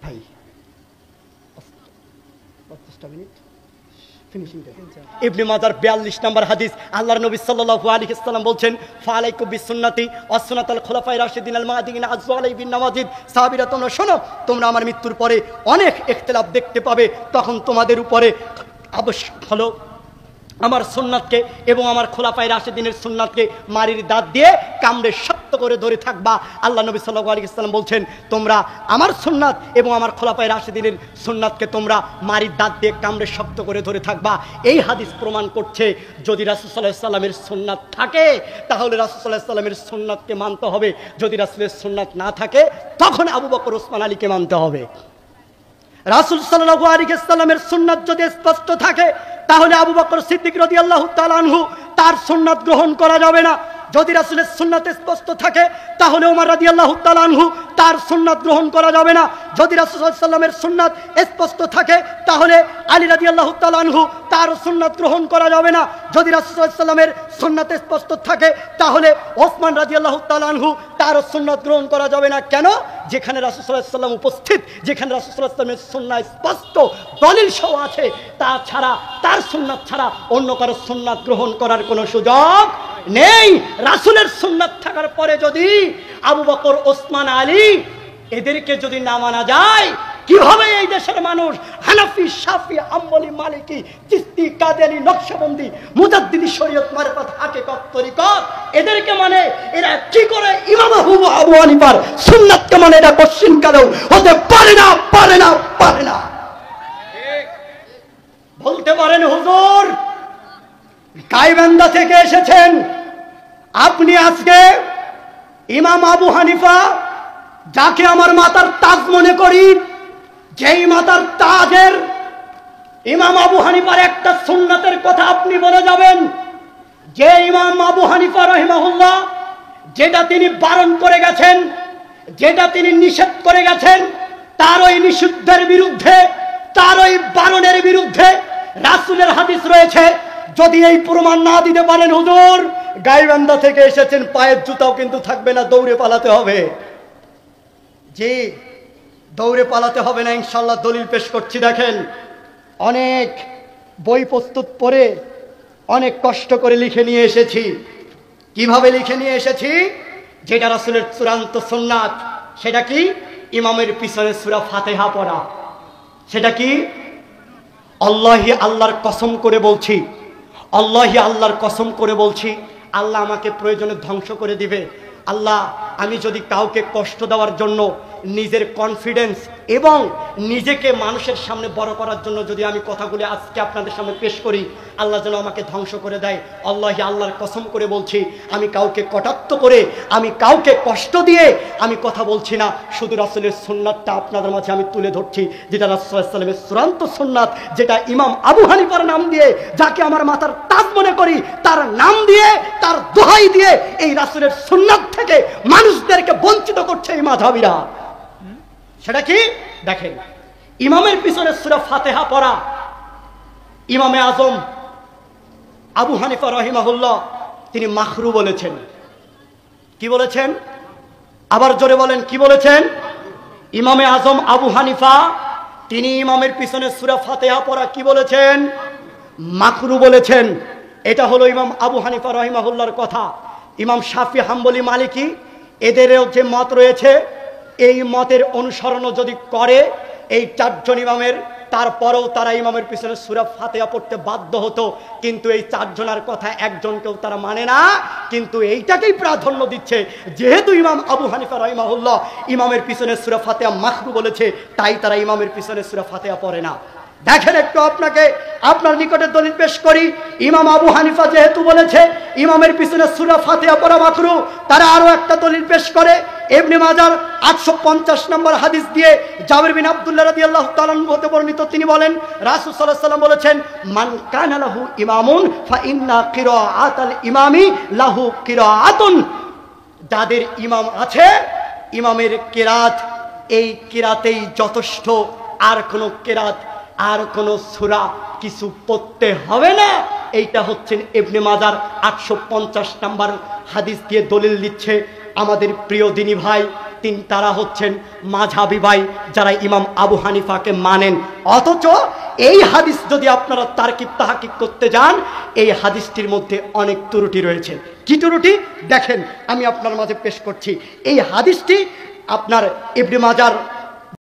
ভাই 32 minute finishing time. ইবনে মাজার 42 নম্বর হাদিস, আল্লাহর নবী সাল্লাল্লাহু আলাইহি ওয়াসাল্লাম বলছেন, ফালাইকুম বিসুন্নতি ওয়াস সুন্নাতুল খুলাফায়ে রাশিদিন আল মাহদিয়িন আযু আলাইহি বিন নাওয়াজিদ। সাহাবীরা তোমরা শোনো, তোমরা আমার মৃত্যুর পরে অনেক ইখতিলাফ দেখতে পাবে, তখন তোমাদের উপরে আবশ্যক হলো আমার সুন্নাতকে এবং আমার খোলাফায়ে রাশিদিনের সুন্নাতকে মারির দাঁত দিয়ে কামড়ে শক্ত করে ধরে থাকবা। আল্লাহ নবী সাল্লাল্লাহু আলাইহি ওয়াসাল্লাম বলছেন, তোমরা আমার সুন্নাত এবং আমার খোলাফায়ে রাশিদিনের সুন্নাতকে তোমরা মারির দাঁত দিয়ে কামড়ে শক্ত করে ধরে থাকবা। এই হাদিস প্রমাণ করছে, যদি রাসূল সাল্লাল্লাহু আলাইহি ওয়াসাল্লামের সুন্নাত থাকে তাহলে রাসূল সাল্লাল্লাহু আলাইহি ওয়াসাল্লামের সুন্নাতকে মানতে হবে, যদি রাসূলের সুন্নাত না থাকে তখন আবু বকর ওসমান আলীকে মানতে হবে। রাসূল সাল্লাল্লাহু আলাইহি ওয়াসাল্লামের সুন্নাত যদি স্পষ্ট থাকে তাহলে আবু বকর সিদ্দিক রাদিয়াল্লাহু তাআলা আনহু তার সুন্নাত গ্রহণ করা যাবে না। যদি রাসূলের সুন্নাত স্পষ্ট থাকে তাহলে ওমর রাদিয়াল্লাহু তাআলা আনহু তার সুন্নাত গ্রহণ করা যাবে না। যদি রাসূল সাল্লাল্লাহু আলাইহি ওয়াসাল্লামের সুন্নাত স্পষ্ট থাকে তাহলে আলী রাদিয়াল্লাহু তাআলা আনহু তার সুন্নাত গ্রহণ করা যাবে না। যদি রাসূল সাল্লাল্লাহু আলাইহি ওয়াসাল্লামের সুন্নাত স্পষ্ট থাকে তাহলে ওসমান রাদিয়াল্লাহু তাআলা আনহু তার সুন্নাত গ্রহণ করা যাবে না। কেন? যেখানে রাসূল সাল্লাল্লাহু আলাইহি ওয়াসাল্লাম উপস্থিত, যেখানে রাসূল সাল্লাল্লাহু আলাইহি ওয়াসাল্লামের সুন্নাত স্পষ্ট দলিল সহ আছে, তা ছাড়া তার সুন্নাত ছাড়া অন্য কারো সুন্নাত গ্রহণ করার কোনো সুযোগ নেই। রাসূলের সুন্নাত থাকার পরে যদি আবু বকর, ওসমান, আলী এদেরকে যদি না মানা যায়, কি হবে এই দেশের মানুষ? হানাফি, শাফি, হাম্বলি, মালিকি, চিশতি, কাদেরি, নকশবন্দি, মুজাদ্দিদি, শরীয়ত, মারিফাত, হাকিকত, তরিকত এদেরকে মানে এরা কি করে ইমাম আবু হানিফার সুন্নাতকে মানে? এটা কোশ্চেন কালেও হতে পারে না, পারে না, পারে না। বলতে পারেন, হুজুর গাইবান্ধা থেকে এসেছেন আপনি, আজকে ইমাম আবু হানিফা যাকে আমার মাথার তাজ মনে করি, যেই মাথার তাজের ইমাম আবু হানিফার একটা সুন্নাতের কথা আপনি বলে যাবেন, যে ইমাম আবু হানিফা রাহিমাহুল্লাহ যেটা তিনি বারণ করে গেছেন, যেটা তিনি নিষেধ করে গেছেন, তার ওই নিষিদ্ধের বিরুদ্ধে, তার ওই বারণের বিরুদ্ধে রাসূলের হাদিস রয়েছে। যদি এই প্রমাণ না দিতে পারেন, হুজুর গাইবান্ধা থেকে এসেছেন, পায়ের জুতাও কিন্তু থাকবে না, দৌড়ে পালাতে হবে। জি, দৌড়ে পালাতে হবে না, ইনশাল্লাহ দলিল পেশ করছি। দেখেন, অনেক বই প্রস্তুত করে অনেক কষ্ট করে লিখে নিয়ে এসেছি। কিভাবে লিখে নিয়ে এসেছি? যেটা রাসূলের চূড়ান্ত সুন্নাত, সেটা কি? ইমামের পিছনে সূরা ফাতিহা পড়া। সেটা কি? আল্লাহি, আল্লাহর কসম করে বলছি, আল্লাহি, আল্লাহর কসম করে বলছি, আল্লাহ আমাকে প্রয়োজনে ধ্বংস করে দিবে। আল্লাহ, আমি যদি কাউকে কষ্ট দেওয়ার জন্য নিজের কনফিডেন্স এবং নিজেকে মানুষের সামনে বড় করার জন্য যদি আমি কথাগুলি আজকে আপনাদের সামনে পেশ করি, আল্লাহ যেন আমাকে ধ্বংস করে দেয়। আল্লাহি, আল্লাহর কসম করে বলছি, আমি কাউকে কটাক্ষ করে, আমি কাউকে কষ্ট দিয়ে আমি কথা বলছি না। শুধু রাসূলের সুন্নাতটা আপনাদের মাঝে আমি তুলে ধরছি, যেটা রাসূল সাল্লাল্লাহু আলাইহি ওয়াসাল্লামের চূড়ান্ত সুন্নাত, যেটা ইমাম আবু হানিফার নাম দিয়ে, যাকে আমার মাথার তাজ মনে করি, তার নাম দিয়ে, তার দোহাই দিয়ে এই রাসূলের সুন্নাত থেকে মানুষদেরকে বঞ্চিত করছে এই মাযহাবীরা। সেটা কি? দেখেন, ইমামের পিছনে সূরা ফাতিহা পড়া ইমামে আজম আবু হানিফা রাহিমাহুল্লাহ তিনি মাকরু বলেছেন। কি বলেছেন? আবার জোরে বলেন, কি বলেছেন? ইমামে আজম আবু হানিফা তিনি ইমামের পিছনে সূরা ফাতিহা পড়া কি বলেছেন? মাকরু বলেছেন। এটা হলো ইমাম আবু হানিফা রাহিমাহুল্লাহর কথা। ইমাম শাফি, হাম্বলি, মালিকি এদেরও যে মত রয়েছে, এই মতের অনুসরণ যদি করে এই চারজন ইমামের, তারপরেও তারা ইমামের পিছনে সূরা ফাতিহা পড়তে বাধ্য হতো। কিন্তু এই চারজনের কথা একজনকেও তারা মানে না, কিন্তু এইটাকেই প্রাধান্য দিচ্ছে। যেহেতু ইমাম আবু হানিফা রাহিমাহুল্লাহ ইমামের পিছনে সূরা ফাতিহা মাকরু বলেছে, তাই তারা ইমামের পিছনে সূরা ফাতিহা পড়ে না। দেখেন, একটু আপনাকে আপনার নিকটে দলিল পেশ করি। ইমাম আবু হানিফা যেহেতু বলেছে ইমামের পিছনে সূরা ফাতিহা পড়া মাকরু, তারা আরো একটা দলিল পেশ করে। ইবনে মাজার 850 নম্বর হাদিস দিয়ে জাবির বিন আব্দুল্লাহ রাদিয়াল্লাহু তাআলা হতে বর্ণিত, তিনি বলেন রাসূল সাল্লাল্লাহু আলাইহি ওয়াসাল্লাম বলেছেন, মান কানা লাহু ইমামুন ফা ইন্না কিরাআতাল ইমামি লাহু কিরাআতুন। যাদের ইমাম আছে, ইমামের কিরাত এই কিরাতেই যথেষ্ট, আর কোনো কিরাত, আর কোনো সূরা কিছু পড়তে হবে না। এইটা হচ্ছেন ইবনে মাজার 850 নম্বর হাদিস দিয়ে দলিল দিচ্ছে। আমাদের প্রিয় দিনী ভাই, তারা হচ্ছেন মাঝহাবি ভাই, যারা ইমাম আবু হানিফাকে মানেন। অথচ এই হাদিস যদি আপনারা তারকিব তাহকিক করতে যান, এই হাদিসটির মধ্যে অনেক ত্রুটি রয়েছে। কি ত্রুটি দেখেন, আমি আপনার মাঝে পেশ করছি। এই হাদিসটি আপনার ইবনে মাজার